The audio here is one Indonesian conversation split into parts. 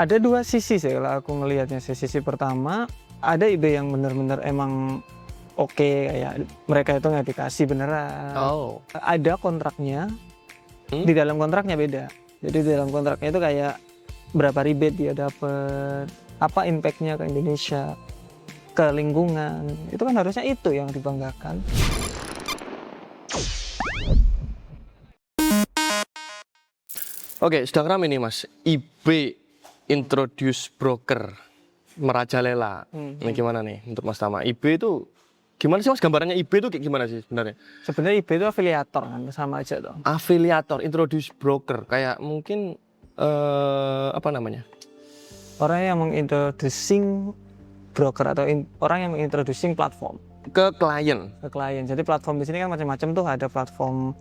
Ada dua sisi sih kalau aku ngelihatnya sih. Sisi pertama, ada eBay yang benar-benar emang oke, kayak mereka itu ngedukasi beneran. Oh. Ada kontraknya, di dalam kontraknya beda. Jadi di dalam kontraknya itu kayak berapa rebate dia dapat, apa impact-nya ke Indonesia, ke lingkungan. Itu kan harusnya itu yang dibanggakan. Oke, sedang ramai nih Mas. eBay introduce broker merajalela. Ini gimana nih untuk Mas Tama? eBay itu gimana sih Mas, gambarannya eBay itu kayak gimana sih sebenarnya? Sebenarnya eBay itu afiliator kan, sama aja tuh. Afiliator, introduce broker, kayak mungkin apa namanya? Orang yang mengintroducing broker atau orang yang mengintroducing platform Ke klien. ke klien. Jadi platform di sini kan macam-macam tuh, ada platform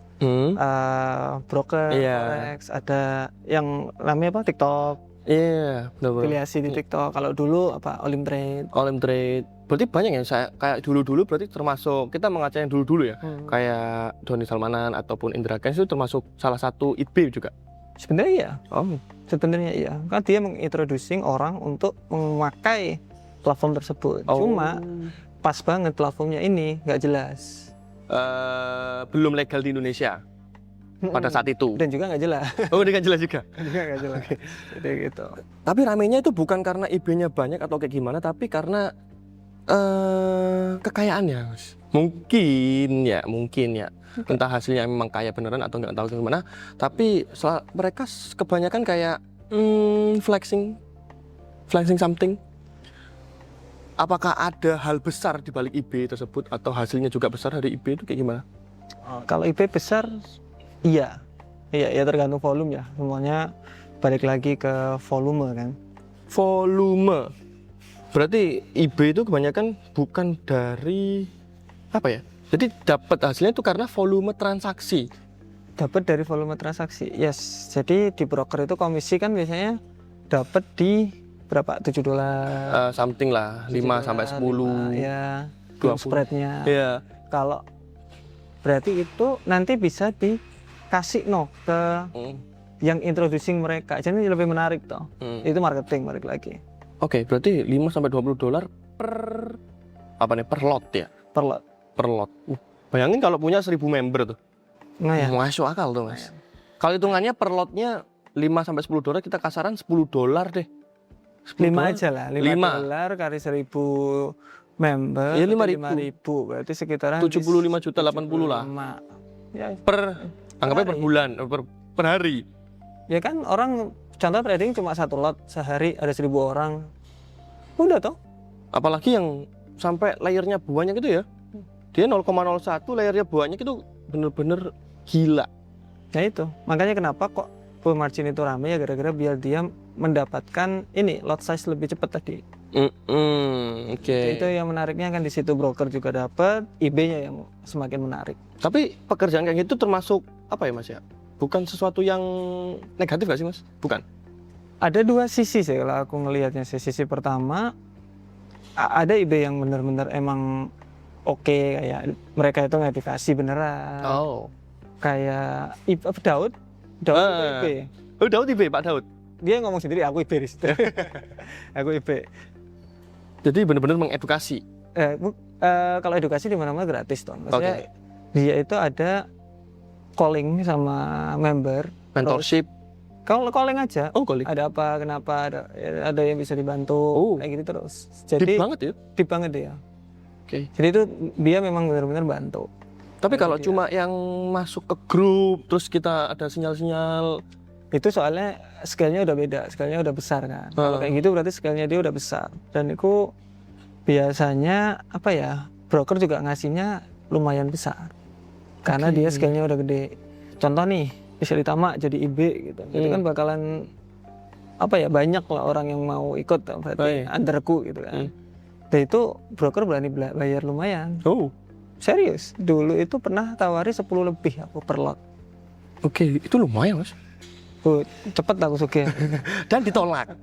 broker, forex, ada yang namanya apa, TikTok, Iya, benar-benar. afiliasi di TikTok. Kalau dulu apa, Olim Trade. Olim Trade. Berarti banyak ya, saya kayak dulu-dulu berarti termasuk, kita mengaca yang dulu-dulu ya. Kayak Doni Salmanan ataupun Indra Kents itu termasuk salah satu eBay juga. Sebenarnya iya, Oh. sebenarnya iya. Kan dia mengintroducing orang untuk memakai platform tersebut. Oh. Cuma pas banget platformnya ini nggak jelas. Belum legal di Indonesia pada saat itu. Dan juga nggak jelas. Oh, ini kan jelas juga. juga nggak jelas. Jadi gitu. Tapi ramenya itu bukan karena eBay-nya banyak atau kayak gimana, tapi karena kekayaannya, Mas. Mungkin ya. Entah hasilnya memang kaya beneran atau nggak tahu gimana. Tapi mereka kebanyakan kayak flexing something. Apakah ada hal besar di balik eBay tersebut atau hasilnya juga besar dari eBay itu kayak gimana? Kalau eBay besar, iya tergantung volume ya. Semuanya balik lagi ke volume kan. Volume. Berarti eBay itu kebanyakan bukan dari apa ya? Jadi dapat hasilnya itu karena volume transaksi. Dapat dari volume transaksi. Yes. Jadi di broker itu komisi kan biasanya dapat di berapa? $7. Something lah, 5 sampai 10. Ya. 20. Spreadnya. Iya. Kalau berarti itu nanti bisa dikasih ke yang introducing mereka. Jadi lebih menarik toh. Itu marketing balik lagi. Oke, berarti 5 sampai $20 per apa nih? Per lot ya? Per lot. Bayangin kalau punya 1.000 member tuh. Nah ya. Masuk akal tuh, Mas. Kalau hitungannya per lotnya 5 sampai $10, kita kasaran $10 deh. 5 aja lah, $5 kali 1.000 member, ya 5.000, berarti sekitaran 75 juta, 80 lah. Ya, Anggapnya per bulan, per hari. Ya kan orang, contoh trading cuma 1 lot, sehari ada 1.000 orang. Udah toh. Apalagi yang sampai layernya banyak gitu ya. Dia 0,01 layernya banyak itu bener-bener gila. Nah itu, makanya kenapa kok bull margin itu rame ya, gara-gara biar dia mendapatkan ini lot size lebih cepat tadi. Oke. Itu yang menariknya kan, di situ broker juga dapat, eBay-nya yang semakin menarik. Tapi pekerjaan kayak gitu termasuk apa ya Mas ya? Bukan sesuatu yang negatif gak sih Mas? Bukan. Ada dua sisi sih kalau aku ngelihatnya sih. Sisi pertama, ada eBay yang benar-benar emang oke, kayak mereka itu ngedukasi beneran. Oh. Kayak Daud eBay. Oh, Daud eBay, Pak Daud. Dia ngomong sendiri, aku eBay di situ. Aku eBay. Jadi benar-benar mengedukasi. Kalau edukasi di mana-mana gratis toh. Maksudnya dia itu ada calling sama member. Mentorship. Kalau calling aja. Oh, calling. Ada apa, kenapa, ada yang bisa dibantu, kayak gitu terus. Jadi deep banget ya? Deep banget ya. Oke. Jadi itu dia memang benar-benar bantu. Tapi kalau cuma yang masuk ke grup, terus kita ada sinyal-sinyal, itu soalnya scale-nya udah beda, scale-nya udah besar kan. Kalau kayak gitu berarti scale-nya dia udah besar. Dan itu biasanya apa ya, broker juga ngasihnya lumayan besar. Karena dia scale-nya udah gede. Contoh nih, Isli Tama jadi eBay gitu. Itu kan bakalan apa ya, banyak lah orang yang mau ikut, berarti underku gitu kan. Dan itu broker berani bayar lumayan. Oh. Serius, dulu itu pernah tawari 10 lebih aku per lot. Oke, itu lumayan Mas. Cepet aku suka. Dan ditolak.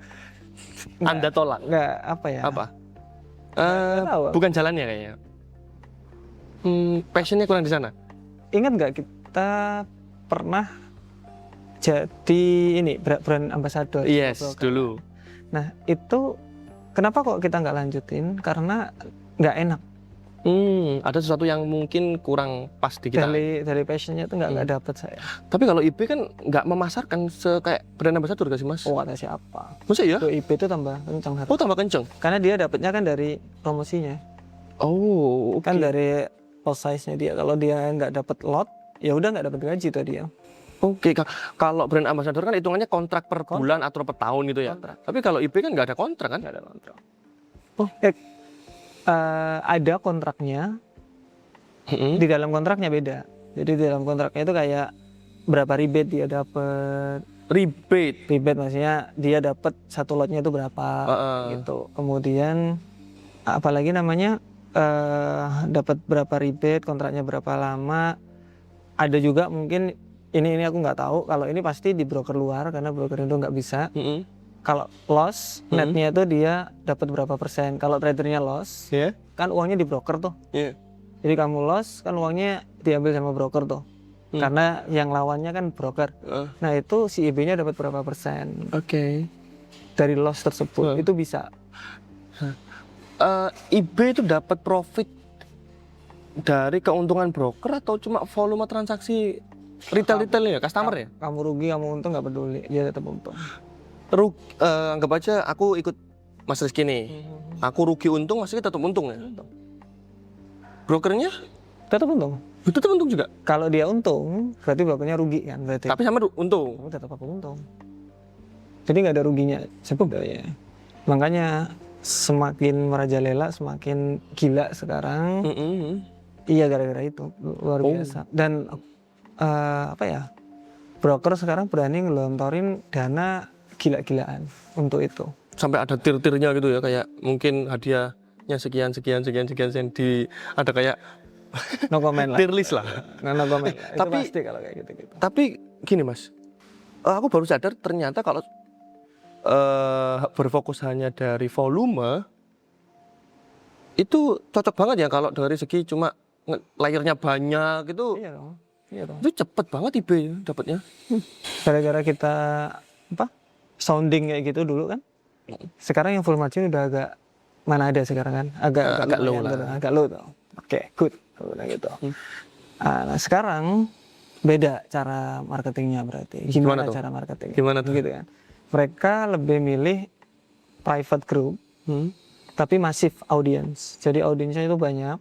Anda tolak? Enggak, apa ya? Apa? Tahu. Bukan jalannya kayaknya. Passionnya kurang di sana. Ingat nggak kita pernah jadi ini brand ambassador? Yes, dulu. Nah itu kenapa kok kita nggak lanjutin? Karena nggak enak. Ada sesuatu yang mungkin kurang pas di kita. Dari passionnya tuh nggak dapet saya. Tapi kalau IB kan nggak memasarkan kayak brand ambassador gak sih mas? Oh kata siapa? Masa ya? Itu IP itu tambah kencang harus. Oh tambah kenceng? Karena dia dapetnya kan dari promosinya. Oh Kan dari lot size-nya dia. Kalau dia nggak dapet lot, ya udah nggak dapet gaji tuh dia. Oke, kalau brand ambassador kan hitungannya kontrak per bulan atau per tahun gitu ya. Kontrak. Tapi kalau IP kan nggak ada kontrak kan? Nggak ada kontrak. Ada kontraknya. Di dalam kontraknya beda. Jadi di dalam kontraknya itu kayak berapa rebate dia dapat. Rebate Maksudnya dia dapat satu lotnya itu berapa gitu. Kemudian apalagi namanya dapat berapa rebate, kontraknya berapa lama. Ada juga mungkin ini aku nggak tahu. Kalau ini pasti di broker luar karena broker itu nggak bisa. Kalau loss netnya itu dia dapat berapa persen. Kalau tradernya loss, kan uangnya di broker tuh. Jadi kamu loss kan uangnya diambil sama broker tuh. Karena yang lawannya kan broker. Nah itu si IB-nya dapat berapa persen. Dari loss tersebut itu bisa. IB itu dapat profit dari keuntungan broker atau cuma volume transaksi retail ya, customer ya? Kamu rugi, kamu untung nggak peduli, dia tetap untung. Anggap aja aku ikut Mas Rizky nih. Aku rugi untung, Mas Rizky tetap untung ya? Brokernya? Tetap untung. Tetap untung juga? Kalau dia untung, berarti brokernya rugi kan berarti. Tapi sama untung? Kamu tetap aku untung. Jadi nggak ada ruginya sebetulnya. Makanya semakin merajalela, semakin gila sekarang. Iya gara-gara itu luar biasa. Dan broker sekarang berani ngelontorin dana gila-gilaan untuk itu. Sampai ada tir-tirnya gitu ya, kayak mungkin hadiahnya sekian ada kayak no comment lah. Tier list lah. No comment lah. Tapi pasti kalau kayak gitu. Tapi gini mas, aku baru sadar ternyata kalau berfokus hanya dari volume itu cocok banget ya kalau dari segi cuma layernya banyak gitu. Iya dong. Itu cepet banget IB dapatnya. Gara-gara kita sounding kayak gitu dulu kan. Sekarang yang full margin udah agak mana ada sekarang kan? Agak low lah. Agak low tuh. Oke, good. Udah gitu. Nah, sekarang beda cara marketingnya berarti. Gimana cara marketing? Gimana tuh? Gitu kan. Mereka lebih milih private group, tapi masif audience. Jadi audiensnya itu banyak.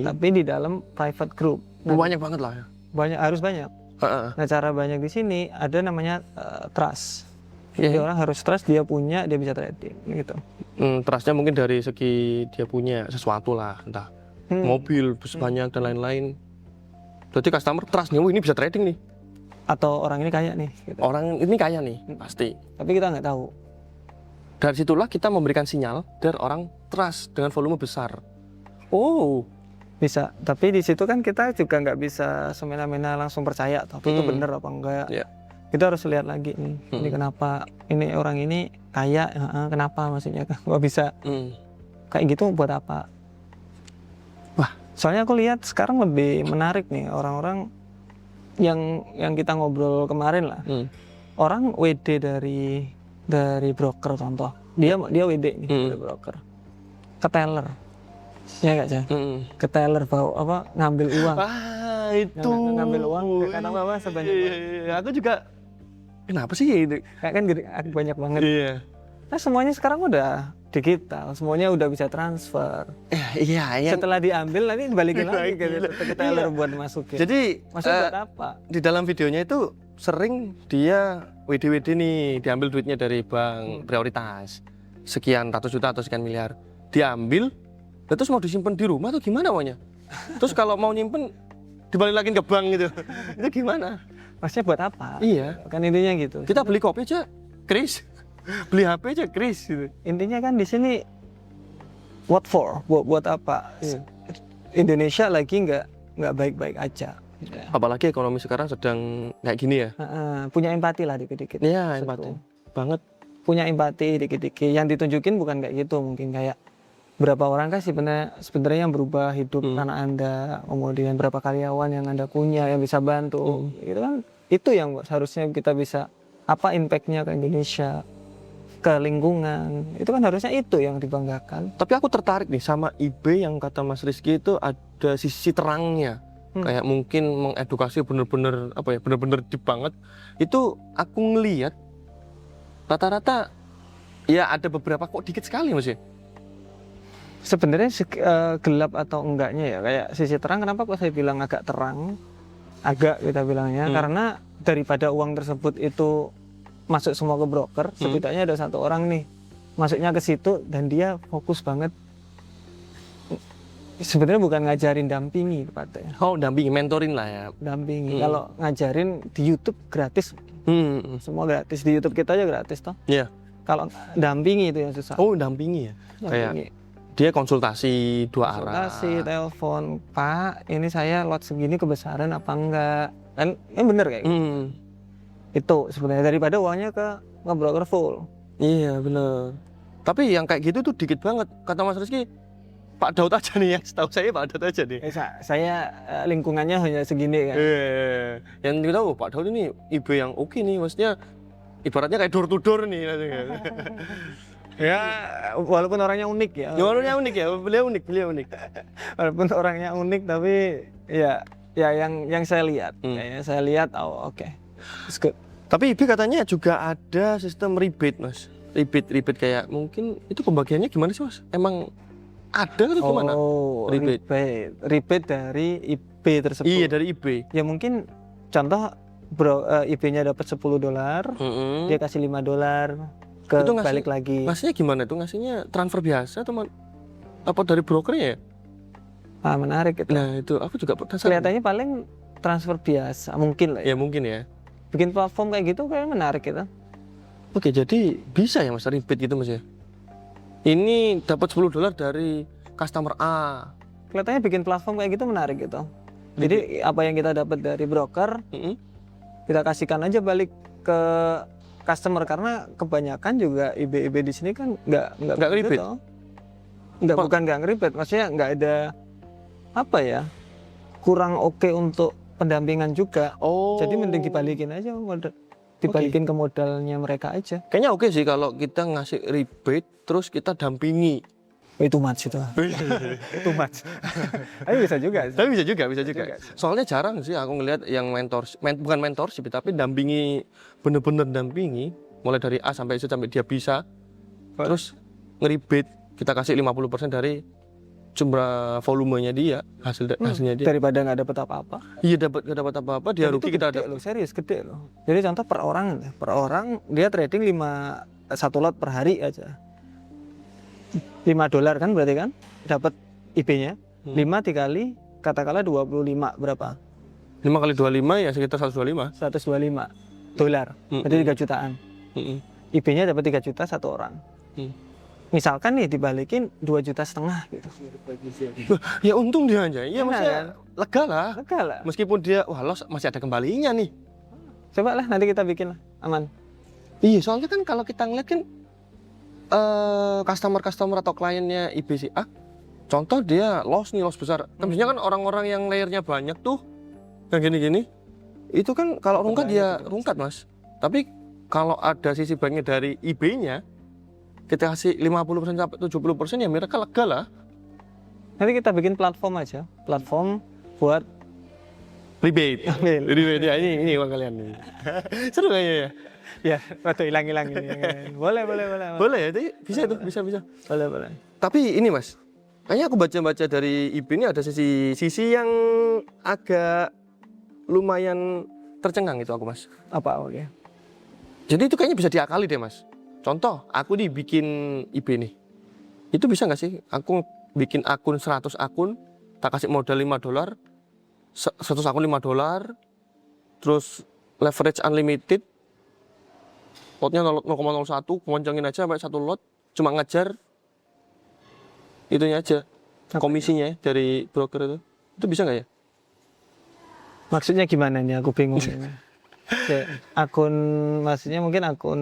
Tapi di dalam private group. Nah, banyak banget lah ya. Harus banyak. Nah, cara banyak di sini ada namanya trust. Jadi orang harus trust dia punya, dia bisa trading gitu. Trustnya mungkin dari segi dia punya sesuatu lah, entah mobil, bus banyak dan lain-lain. Berarti customer trust nih, ini bisa trading nih. Atau orang ini kaya nih. Gitu. Orang ini kaya nih, pasti. Tapi kita nggak tahu. Dari situlah kita memberikan sinyal dan orang trust dengan volume besar. Bisa, tapi di situ kan kita juga nggak bisa semena-mena langsung percaya tapi itu bener apa enggak. Kita harus lihat lagi nih, ini kenapa ini orang ini kaya, kenapa maksudnya nggak bisa kayak gitu buat apa? Wah, soalnya aku lihat sekarang lebih menarik nih orang-orang yang kita ngobrol kemarin lah, orang WD dari broker contoh, dia WD nih dari broker, ke teller. Ya nggak sih? Ke teller bawa ngambil uang. Itu ngambil uang kata mama sebanyak. Aku juga kenapa sih itu? Kayak kan banyak banget. Nah semuanya sekarang udah digital, semuanya udah bisa transfer. Setelah diambil nanti dibalikin lagi ke teller buat masukin. Jadi buat apa? Di dalam videonya itu sering dia WD nih diambil duitnya dari bank prioritas sekian ratus juta atau sekian miliar diambil. Terus mau disimpan di rumah tuh gimana maunya? Terus kalau mau nyimpen dibalikin ke bank gitu, itu gimana? Maksudnya buat apa? Iya. Kan intinya gitu. Kita beli kopi aja, kris. Beli HP aja, kris. Gitu. Intinya kan di sini what for? Buat apa? Indonesia lagi nggak baik-baik aja. Apalagi ekonomi sekarang sedang kayak gini ya. Punya empati lah dikit-dikit. Iya, empati. Banget. Punya empati dikit-dikit. Yang ditunjukin bukan kayak gitu, mungkin kayak berapa orang kan sebenarnya yang berubah hidup karena Anda, kemudian berapa karyawan yang Anda punya yang bisa bantu, gitu kan? Itu yang seharusnya kita bisa apa impact-nya ke Indonesia. ke lingkungan. Itu kan harusnya itu yang dibanggakan. Tapi aku tertarik nih sama eBay yang kata Mas Rizky itu ada sisi terangnya. Kayak mungkin mengedukasi bener-bener apa ya, bener-bener deep banget. Itu aku ngelihat rata-rata ya ada beberapa kok dikit sekali Mas ya. Sebenarnya gelap atau enggaknya ya, kayak sisi terang, kenapa kok saya bilang agak terang, agak kita bilangnya, karena daripada uang tersebut itu masuk semua ke broker, setidaknya ada satu orang nih masuknya ke situ dan dia fokus banget. Sebenarnya bukan ngajarin, dampingi tepatnya. Oh, dampingi, mentorin lah ya. Dampingi. Kalau ngajarin di YouTube gratis, semua gratis, di YouTube kita aja gratis toh. Iya. Kalau dampingi itu yang susah. Oh, dampingi ya. Dampingi. Kayak dia konsultasi dua arah. Konsultasi, telepon, Pak, ini saya lot segini kebesaran apa enggak? Kan bener kayak gitu. Itu sebenarnya daripada uangnya ke broker full. Iya, bener. Tapi yang kayak gitu tuh dikit banget. Kata Mas Rizky, Pak Daud aja nih ya. Setahu saya Pak Daud aja nih. Saya lingkungannya hanya segini kan. Yang kita tahu Pak Daud ini eBay yang oke nih, maksudnya ibaratnya kayak door to door nih. Ya, walaupun orangnya unik ya. Orangnya unik ya, beliau unik. Walaupun orangnya unik, tapi ya yang saya lihat, kayaknya saya lihat, oh oke. It's good. Tapi eBay katanya juga ada sistem rebate Mas. Rebate kayak mungkin itu pembagiannya gimana sih Mas? Emang ada atau gimana? Oh, rebate dari eBay tersebut. Iya, dari eBay. Ya mungkin contoh eBay-nya dapat $10, dia kasih $5 ke itu balik lagi. Ngasihnya gimana tuh? Ngasihnya transfer biasa atau apa dari brokernya ya? Ah, menarik itu. Nah, itu aku juga penasaran. Kelihatannya paling transfer biasa, mungkin lah ya. Ya mungkin ya. Bikin platform kayak gitu kayak menarik itu. Oke, jadi bisa ya Mas rebate gitu Mas ya? Ini dapat $10 dari customer A. Kelihatannya bikin platform kayak gitu menarik gitu. Jadi apa yang kita dapat dari broker, kita kasihkan aja balik ke customer, karena kebanyakan juga eBay di sini kan nggak rebate. Bukan nggak ngeribet, maksudnya nggak ada apa ya, kurang oke untuk pendampingan juga. Oh. Jadi mending dibalikin aja dibalikin ke modalnya mereka aja. Kayaknya oke sih kalau kita ngasih rebate terus kita dampingi. Itu much itu. Itu much. Tapi bisa juga. Tapi bisa juga. Soalnya jarang sih aku ngelihat yang bukan mentorship tapi dampingi, bener-bener dampingi mulai dari A sampai Z sampai dia bisa. Terus nge-rebate kita kasih 50% dari jumlah volumenya dia, hasilnya dia. Daripada nggak dapat apa-apa. Iya, nggak dapat apa-apa, dia rugi, kita ada. Serius gede loh. Jadi contoh per orang dia trading 1 lot per hari aja. $5 kan berarti kan dapat IP-nya. 5 dikali katakanlah 25 berapa? 5 kali 25 ya sekitar $125. $125. Berarti 3 jutaan. IP-nya dapat 3 juta satu orang. Misalkan nih dibalikin 2,5 juta gitu. Ya untung dia aja. Iya, maksudnya lega lah. Meskipun dia loss masih ada kembalinya nih. Coba lah nanti kita bikin lah, aman. Iya, soalnya kan kalau kita ngeliat kan customer atau kliennya IBCA, contoh dia loss besar. Biasanya kan orang-orang yang layernya banyak tuh, yang gini-gini, itu kan kalau rungkat dia rungkat Mas. Tapi kalau ada sisi banknya dari IB-nya, kita kasih 50% sampai 70% ya mereka lega lah. Nanti kita bikin platform aja, platform buat rebate ya, ini uang kalian nih. Seru kayaknya ya. Ya, waktu hilang ini. Boleh. Boleh ya, bisa itu, bisa. Boleh. Tapi ini Mas, kayaknya aku baca dari IB ini ada sisi yang agak lumayan tercengang itu aku Mas. Apa? Oke. Jadi itu kayaknya bisa diakali deh Mas. Contoh, aku bikin IB nih. Itu bisa nggak sih? Aku bikin akun 100 akun, tak kasih modal $5, 100 akun $5, terus leverage unlimited, lotnya 0,01, kencangin aja sampai 1 lot, cuma ngejar itunya aja, komisinya dari broker itu bisa nggak ya? Maksudnya gimana nih? Aku bingung. Akun, maksudnya mungkin akun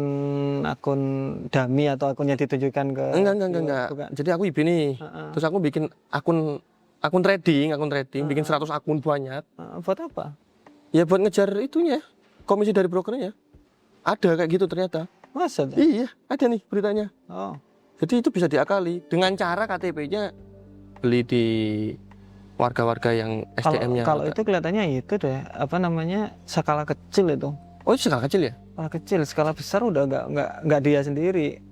dummy atau akunnya ditujukan ke? Enggak. Jadi aku IB nih, terus aku bikin akun trading, bikin 100 akun banyak. Buat apa? Ya buat ngejar itunya, komisi dari brokernya. Ada kayak gitu ternyata. Masa tuh? Iya, ada nih beritanya. Oh. Jadi itu bisa diakali dengan cara KTP-nya beli di warga-warga yang SDM-nya. Kalau itu kelihatannya itu deh, apa namanya, skala kecil itu. Oh, itu skala kecil ya? Skala kecil, skala besar udah nggak dia sendiri.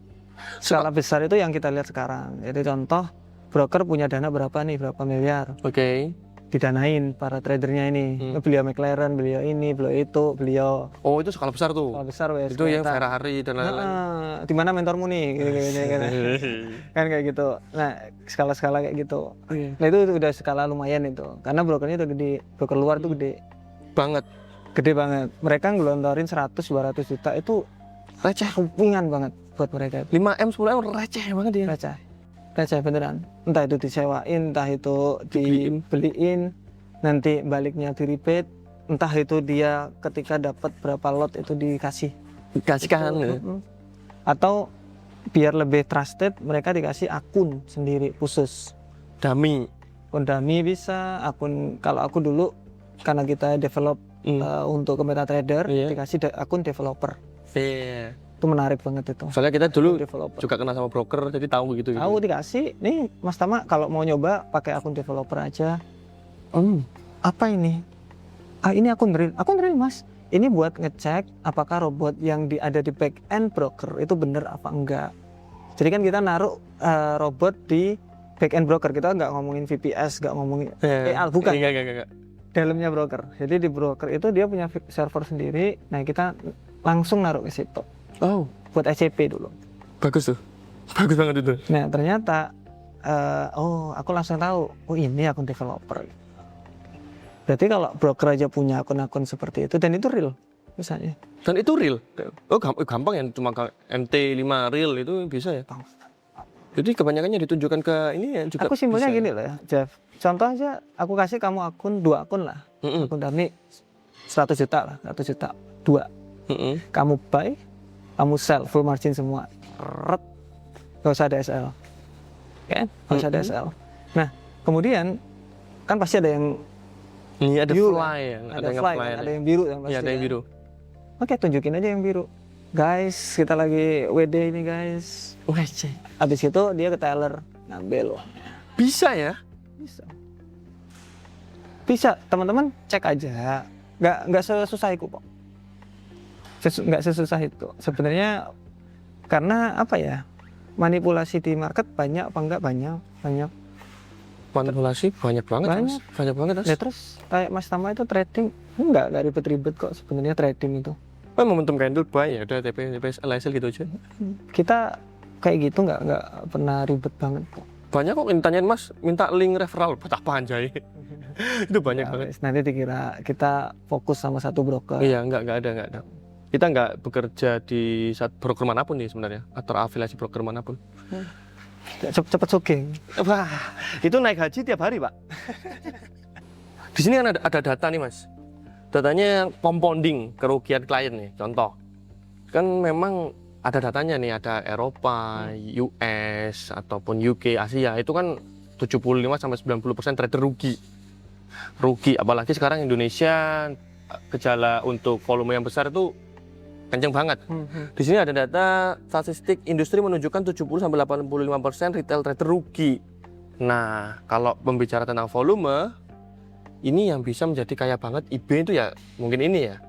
Skala besar itu yang kita lihat sekarang. Jadi contoh, broker punya dana berapa nih, berapa miliar, Oke. didanain para tradernya ini. Beliau McLaren, beliau ini, beliau itu, beliau. Oh, itu skala besar tuh. Skala besar wes. Itu yang Ferrari dan lain-lain. Di mana mentormu nih? Kan kayak gitu. Nah, skala-skala kayak gitu. Nah, itu udah skala lumayan itu. Karena brokernya udah gede. Broker luar tuh gede. Banget. Gede banget. Mereka ngelontorin 100-200 juta itu Receh. ringan banget buat mereka. 5M, 10M receh banget dia. Receh beneran. Entah itu disewain, entah itu dibeliin, nanti baliknya di rebate, entah itu dia ketika dapat berapa lot itu dikasih. Dikasihkan. Atau biar lebih trusted, mereka dikasih akun sendiri khusus. Dummy. Akun dummy bisa, akun kalau aku dulu karena kita develop untuk ke MetaTrader, dikasih akun developer. Iya. Itu menarik banget itu. Soalnya kita dulu developer. juga kenal sama broker, jadi tahu gitu. Tahu dikasih, nih Mas Tama kalau mau nyoba pakai akun developer aja. Apa ini? Ini akun real Mas. Ini buat ngecek apakah robot yang ada di back end broker itu bener apa enggak. Jadi kan kita naruh robot di back end broker, kita nggak ngomongin VPS, nggak ngomongin bukan. Enggak. Dalamnya broker. Jadi di broker itu dia punya server sendiri. Nah kita langsung naruh ke situ. Oh, buat SCP dulu. Bagus tuh. Bagus banget itu. Nah, ternyata aku langsung tahu, oh ini akun developer. Berarti kalau broker aja punya akun-akun seperti itu dan itu real misalnya. Dan itu real. Oh, gampang ya, cuma MT5 real itu bisa ya. Jadi kebanyakannya ditunjukkan ke ini ya juga. Aku simpelnya bisa, gini loh ya, Jeff. Contoh aja aku kasih kamu dua akun lah. Akun dummy 100 juta lah, 100 juta. 2. Kamu buy, kamu sell full margin semua. Gak usah ada SL. Kan? Gak usah ada SL. Nah, kemudian kan pasti ada yang ada biru, fly ya, ada yang biru yang pasti. Iya, ada yang biru. Oke, tunjukin aja yang biru. Guys, kita lagi WD ini guys. Wece. Habis itu dia ke teller ngambil uangnya. Bisa ya? Bisa, teman-teman cek aja. Nggak sesusah itu kok. Nggak sesusah itu. Sebenarnya karena apa ya? Manipulasi di market banyak apa enggak? Banyak. Manipulasi banyak banget. Banyak banget. Ya, terus kayak Mas Tama itu trading enggak ribet-ribet kok sebenarnya trading itu. Momentum candle buy ya udah TP LSL gitu aja. Kita kayak gitu nggak pernah ribet banget kok. Banyak kok tanyain Mas, minta link referral buat apa anjay. Itu banyak banget. Nanti dikira kita fokus sama satu broker. Iya, enggak ada. Kita nggak bekerja di broker manapun nih sebenarnya, atau afiliasi broker manapun. Cepet sugeng. Wah, itu naik haji tiap hari, Pak. Di sini kan ada data nih, Mas. Datanya compounding kerugian klien nih. Contoh, kan memang ada datanya nih, ada Eropa, US ataupun UK, Asia. Itu kan 75-90% trader rugi. Apalagi sekarang Indonesia gejala untuk volume yang besar itu kenceng banget. Di sini ada data statistik industri menunjukkan 70-85% retail trader rugi. Nah, kalau membicara tentang volume, ini yang bisa menjadi kaya banget eBay itu ya mungkin ini ya.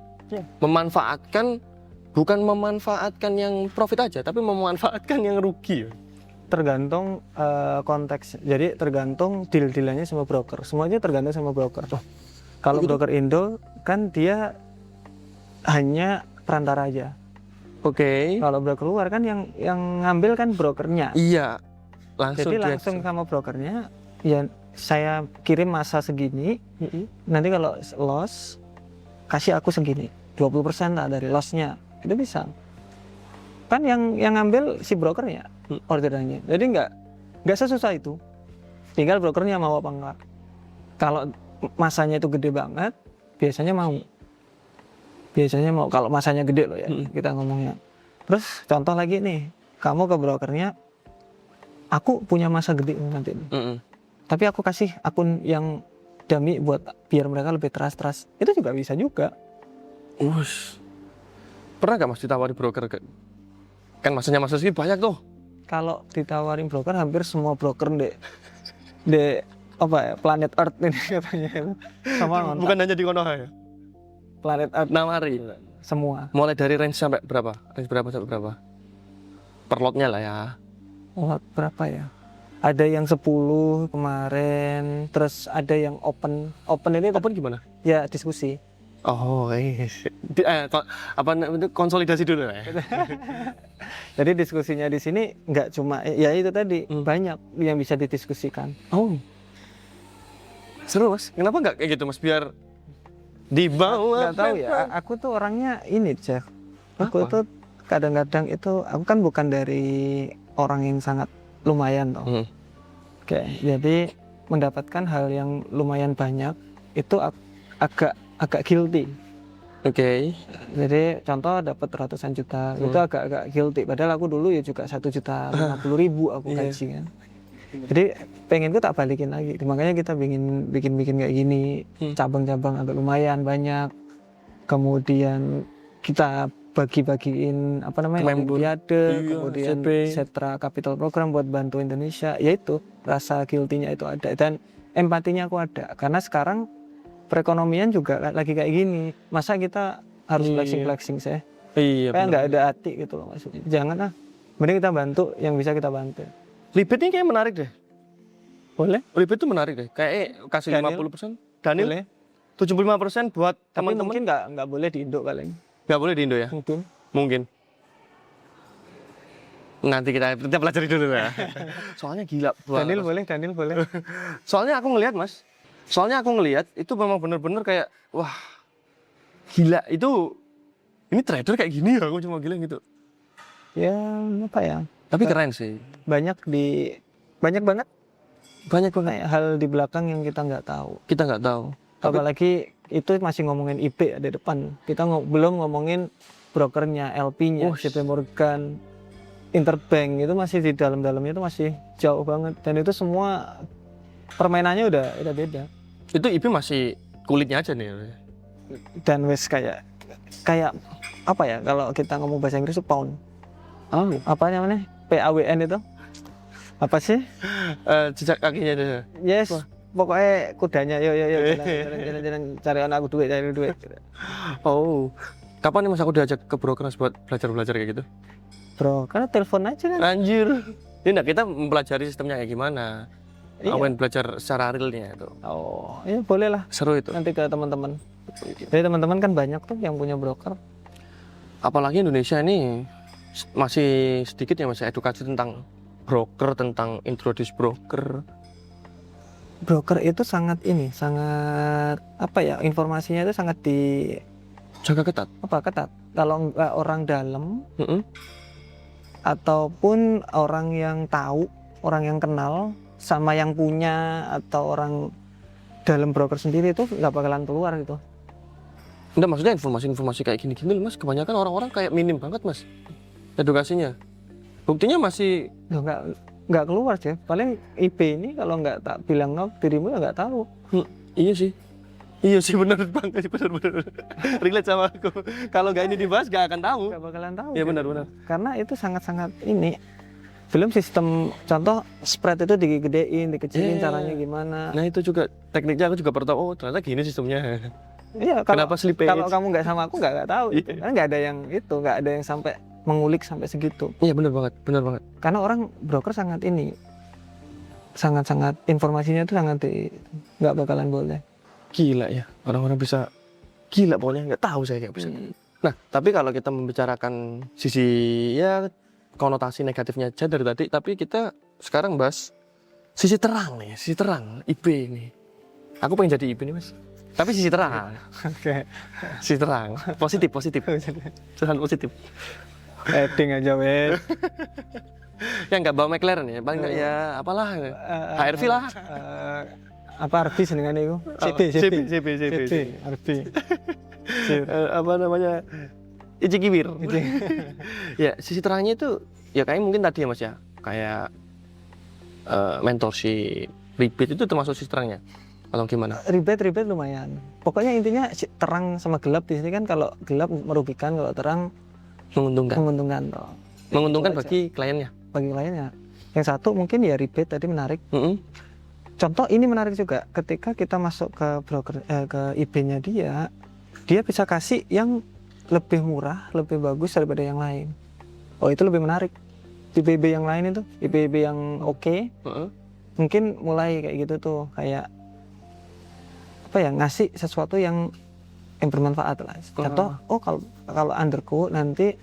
Bukan memanfaatkan yang profit aja, tapi memanfaatkan yang rugi. Tergantung konteks. Jadi tergantung deal-dealannya sama broker. Semuanya tergantung sama broker. Kalau broker Indo kan dia hanya perantara aja. Oke. Kalau broker luar kan yang ngambil kan brokernya. Iya. Langsung sama brokernya. Ya saya kirim masa segini. Nanti kalau loss kasih aku segini. 20% lah dari lossnya. Itu bisa. Kan yang ngambil si brokernya orderannya. Jadi nggak sesusah itu. Tinggal brokernya mau apa enggak. Kalau masanya itu gede banget, biasanya mau. Kalau masanya gede loh ya, kita ngomongnya. Terus contoh lagi nih, kamu ke brokernya, aku punya masa gede nanti. Tapi aku kasih akun yang dummy buat biar mereka lebih trust. Itu juga bisa juga. Pernah gak Mas ditawari broker Kan masanya Mas Rizky banyak tuh. Kalau ditawarin broker, hampir semua broker di apa ya, planet Earth ini katanya itu. Sama ngontak. Bukan hanya di Konoha ya. Planet Earth Nawari. semua. Mulai dari range sampai berapa? Range berapa sampai berapa? Per lotnya lah ya. Lot berapa ya? Ada yang 10 kemarin, terus ada yang open. Open ini Open gimana? ya diskusi. Oh, itu konsolidasi dulu ya. Jadi diskusinya di sini nggak cuma ya itu tadi, banyak yang bisa didiskusikan. Oh. Seru Mas. Kenapa nggak kayak gitu Mas, biar di bawah? Nggak tahu ya. Aku tuh orangnya ini, Jeff. Aku Apa? tuh kadang-kadang itu aku kan bukan dari orang yang sangat lumayan toh. Oke, jadi mendapatkan hal yang lumayan banyak itu agak guilty. Oke. Jadi contoh dapat ratusan juta itu agak guilty. Padahal aku dulu ya juga 1.050.000 aku gaji kan. Jadi pengenku tak balikin lagi. Makanya kita bikin kayak gini, cabang-cabang agak lumayan banyak. Kemudian kita bagi-bagiin apa namanya, olimpiade, kemudian Setra Capital Program buat bantu Indonesia. Yaitu rasa guilty-nya itu ada dan empatinya aku ada. Karena sekarang perekonomian juga lagi kayak gini. Masa kita harus flexing sih? Iya. Kayak nggak ada hati gitu loh maksudnya. Jangan lah. Mending kita bantu yang bisa kita bantu. Libet ini kayak menarik deh. Boleh? Libet itu menarik deh. Kayak kasih Daniel? 50%. Daniel? Boleh. 75% buat Tapi teman-teman. mungkin nggak boleh di Indo paling. Nggak boleh di Indo ya? Mungkin. Nanti kita pelajari dulu ya. Soalnya gila. Daniel boleh. Soalnya aku ngelihat itu memang bener-bener kayak wah gila itu. Ini trader kayak gini ya, aku cuma gila gitu. Ya apa ya? Tapi keren sih. Banyak banget hal di belakang yang kita nggak tahu. Kita nggak tahu. Apalagi itu masih ngomongin IP di depan. Kita belum ngomongin brokernya, LP-nya, JP Morgan, Interbank itu masih di dalam-dalamnya itu masih jauh banget. Dan itu semua permainannya udah beda. Itu IP masih kulitnya aja nih. Dan wes kayak apa ya, kalau kita ngomong bahasa Inggris itu pound. Oh. Apa namanya? PAWN itu? Apa sih? Jejak kakinya itu. Yes. Pokoknya kudanya yo jalan cari aku duit. Oh. Kapan nih Mas aku diajak ke broker buat belajar kayak gitu? Bro, karena telepon aja kan. Anjir. Ini kita mempelajari sistemnya kayak gimana. Iya. Aku pengen belajar secara realnya itu. Oh, ya boleh lah. Seru itu. Nanti ke teman-teman. Jadi teman-teman kan banyak tuh yang punya broker. Apalagi Indonesia ini masih sedikit ya Mas edukasi tentang broker, tentang introduce broker. Broker itu sangat apa ya, informasinya itu sangat Jaga ketat. ketat. Kalau nggak orang dalam ataupun orang yang tahu, orang yang kenal sama yang punya atau orang dalam broker sendiri itu nggak bakalan keluar gitu. Enggak, maksudnya informasi-informasi kayak gini-gini Mas, kebanyakan orang-orang kayak minim banget Mas edukasinya. Buktinya masih nggak keluar sih. Paling IP ini kalau nggak tak bilang dirimu ya nggak tahu. Iya sih benar banget, benar. Relate sama aku. Kalau nggak ini dibahas nggak akan tahu. Nggak bakalan tahu. Iya gitu. benar. Karena itu sangat ini. Belum sistem contoh spread itu digedein, dikecilin caranya gimana. Nah itu juga tekniknya aku juga baru tahu. Oh ternyata gini sistemnya. Iya. Kenapa slippage? Kalau kamu nggak sama aku nggak tahu. Gitu. Karena nggak ada yang sampai mengulik sampai segitu. Iya benar banget. Karena orang broker sangat informasinya itu nggak bakalan boleh. Gila ya, orang-orang bisa gila pokoknya, nggak tahu saya kayak bisa. Nah, tapi kalau kita membicarakan sisi ya konotasi negatifnya aja dari tadi, tapi kita sekarang bahas sisi terang IP ini. Aku pengen jadi IP nih Mas. Tapi sisi terang. Oke. Sisi terang, positif. Terang positif. Heading aja wes. Yang nggak bawa McLaren ya, paling nggak ya apalah, HRV lah. Apa RV senengannya itu? CB. RV. Apa namanya? Ichikiwir. Ya, sisi terangnya itu ya kayak mungkin tadi ya Mas ya, kayak mentorship, rebate itu termasuk sisi terangnya atau gimana? Rebate lumayan. Pokoknya intinya terang sama gelap di sini kan, kalau gelap merugikan, kalau terang Menguntungkan toh. Menguntungkan Itu aja. bagi kliennya. Bagi kliennya. Yang satu mungkin ya rebate tadi menarik. Mm-mm. Contoh ini menarik juga ketika kita masuk ke broker ke IB-nya dia bisa kasih yang lebih murah, lebih bagus daripada yang lain. Oh itu lebih menarik. IB yang lain itu, IB yang oke, Heeh. mungkin mulai kayak gitu tuh, kayak apa ya, ngasih sesuatu yang bermanfaat lah. Contoh, oh kalau undercoat nanti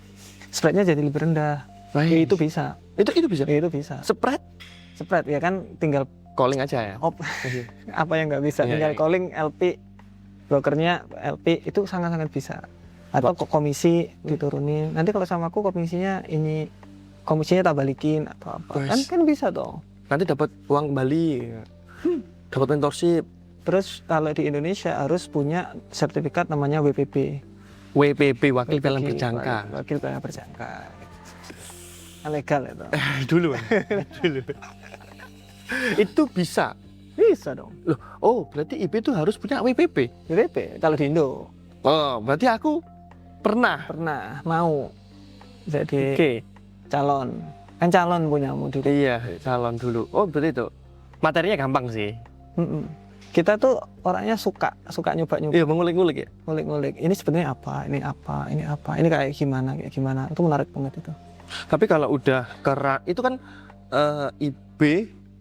spreadnya jadi lebih rendah. Ya, itu bisa. Itu bisa. Ya, itu bisa. Spread Spread ya kan tinggal calling aja ya. apa yang nggak bisa, Iya, tinggal iya. calling LP, brokernya LP itu sangat-sangat bisa. Atau komisi diturunin. Nanti kalau sama aku komisinya komisinya tak balikin atau apa. Wes. Kan bisa dong. Nanti dapat uang kembali. Dapat mentorship. Terus kalau di Indonesia harus punya sertifikat namanya WPB. WPP, wakil pelan berjangka. Wakil pelan berjangka. Legal itu. Dulu. Itu bisa. Bisa dong. Loh, oh berarti IB itu harus punya WPP. WPB kalau di Indo Oh, berarti aku pernah. mau jadi Oke. calon. Kan calon punyamu dulu. Iya, calon dulu. Oh, berarti itu. Materinya gampang sih. Mm-mm. Kita tuh orangnya suka nyoba-nyoba, Iya, mengulik-ngulik ya. ngulik-ngulik. Ini sebenarnya apa? Ini kayak gimana? Itu menarik banget itu. Tapi kalau udah itu kan IB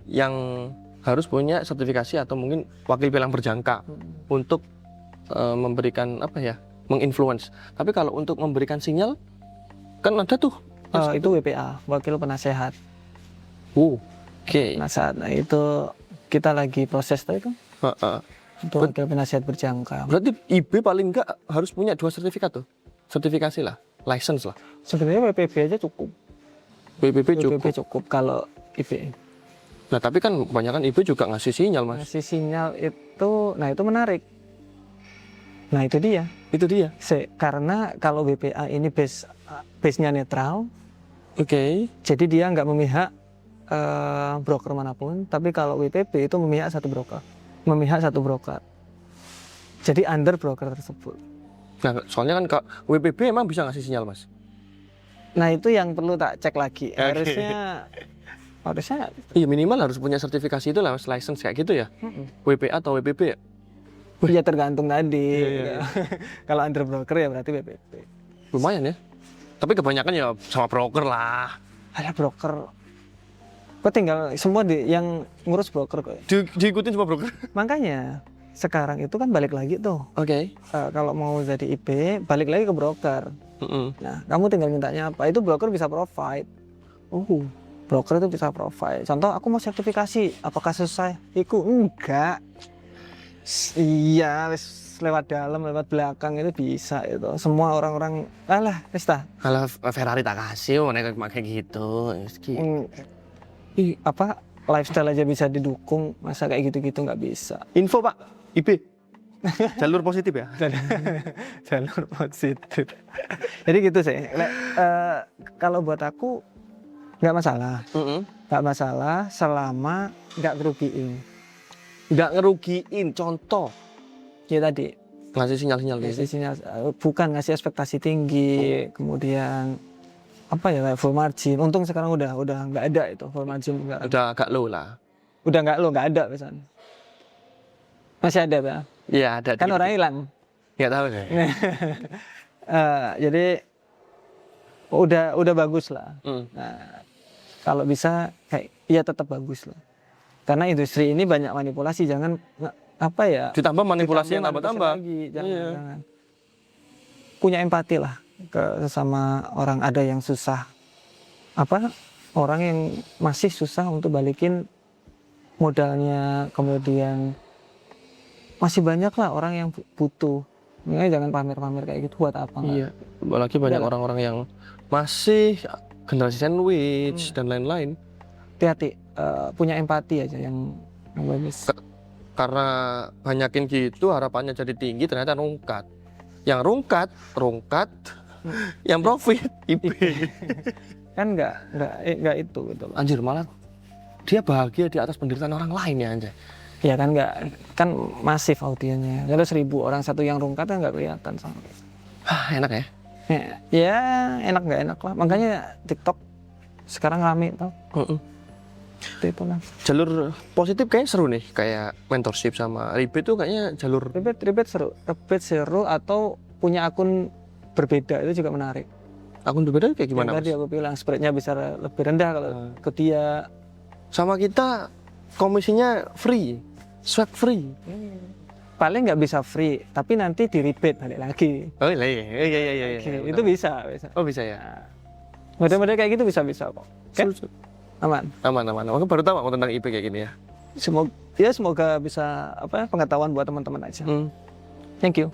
yang harus punya sertifikasi atau mungkin wakil pilang berjangka untuk memberikan apa ya, menginfluence. Tapi kalau untuk memberikan sinyal kan ada tuh. Itu WPA, wakil penasehat. Oke. Penasehat. Nah itu kita lagi proses tuh itu. Untuk wakil penasehat berjangka. Berarti IB paling enggak harus punya 2 sertifikat tuh. Sertifikasi lah, license lah. Sebenarnya WPB aja cukup. WPP WPB cukup. cukup kalau IB. Nah, tapi kan kebanyakan IB juga ngasih sinyal, Mas. Ngasih sinyal itu, nah itu menarik. Nah itu dia. Itu dia. Karena kalau WPA ini base-nya netral, Oke. jadi dia nggak memihak broker manapun. Tapi kalau WPP itu memihak satu broker. Jadi under broker tersebut. Nah, soalnya kan WPB emang bisa ngasih sinyal, Mas. Nah itu yang perlu tak cek lagi. Oke. Harusnya Iya, minimal harus punya sertifikasi itu lah, Mas, license kayak gitu ya. WPA atau WPB ya? ya tergantung tadi. Iya. Kalau under broker ya berarti WPP. Lumayan ya. Tapi kebanyakan ya sama broker lah. Ada broker. Kok tinggal semua yang ngurus broker kok. Diikutin sama broker. Makanya sekarang itu kan balik lagi tuh. Oke. Kalau mau jadi IB balik lagi ke broker. Nah, kamu tinggal mintanya apa? Itu broker bisa provide. Broker itu bisa provide. Contoh, aku mau sertifikasi, apakah susah? Enggak. Iya, lewat dalam, lewat belakang itu bisa itu. Semua orang-orang, wis ta. Kalau Ferrari tak kasih, mereka kayak gitu. Lifestyle aja bisa didukung, masa kayak gitu-gitu nggak bisa. Info Pak, IB. Jalur positif ya? Jalur positif. Jadi gitu sih. Kalau buat aku nggak masalah. Nggak masalah selama nggak ngerugiin. Nggak ngerugiin, contoh. Ya tadi. Ngasih sinyal-sinyal gitu. Ngasih sinyal, bukan ngasih ekspektasi tinggi, kemudian apa ya, full margin. Untung sekarang udah nggak ada itu full margin. Udah agak low lah. Udah nggak ada misalnya. Masih ada Pak? Iya ada. Kan orang hilang. Nggak tahu deh. Jadi udah bagus lah. Nah, kalau bisa kayak ya tetap bagus lah. Karena industri ini banyak manipulasi, jangan ditambah manipulasi yang tambah-tambah. Jangan. Punya empati lah ke sesama orang, ada yang susah. Orang yang masih susah untuk balikin modalnya, kemudian masih banyak lah orang yang butuh. Makanya jangan pamer-pamer kayak gitu, buat apa? Iya, apalagi banyak orang-orang yang masih generasi sandwich dan lain-lain. Hati-hati, punya empati aja yang bagus. Karena banyakin gitu harapannya jadi tinggi, ternyata rungkat. Yang rungkat, yang profit IB. Kan nggak itu gitu loh. Anjir, malah dia bahagia di atas penderitaan orang lain ya anjay. Ya kan kan masif audiennya. Kalau 1.000 orang satu yang rungkat kan nggak kelihatan sama. Enak ya. Ya enak nggak enak lah, makanya TikTok sekarang rame tau. Itu lah. Jalur positif kayaknya seru nih, kayak mentorship sama rebate tuh kayaknya jalur Rebate seru atau punya akun berbeda itu juga menarik. akun berbeda kayak gimana Yang Mas? tadi aku bilang spreadnya bisa lebih rendah kalau ke dia. Sama kita komisinya free, swap free. Paling nggak bisa free, tapi nanti di rebate balik lagi. Oh iya. Oke, itu bisa. Oh bisa ya. Model-model kayak gitu bisa kok. Oke? Aman. Aman. Aku baru tahu aku tentang IP kayak gini ya. Semoga bisa pengetahuan buat teman-teman aja. Thank you.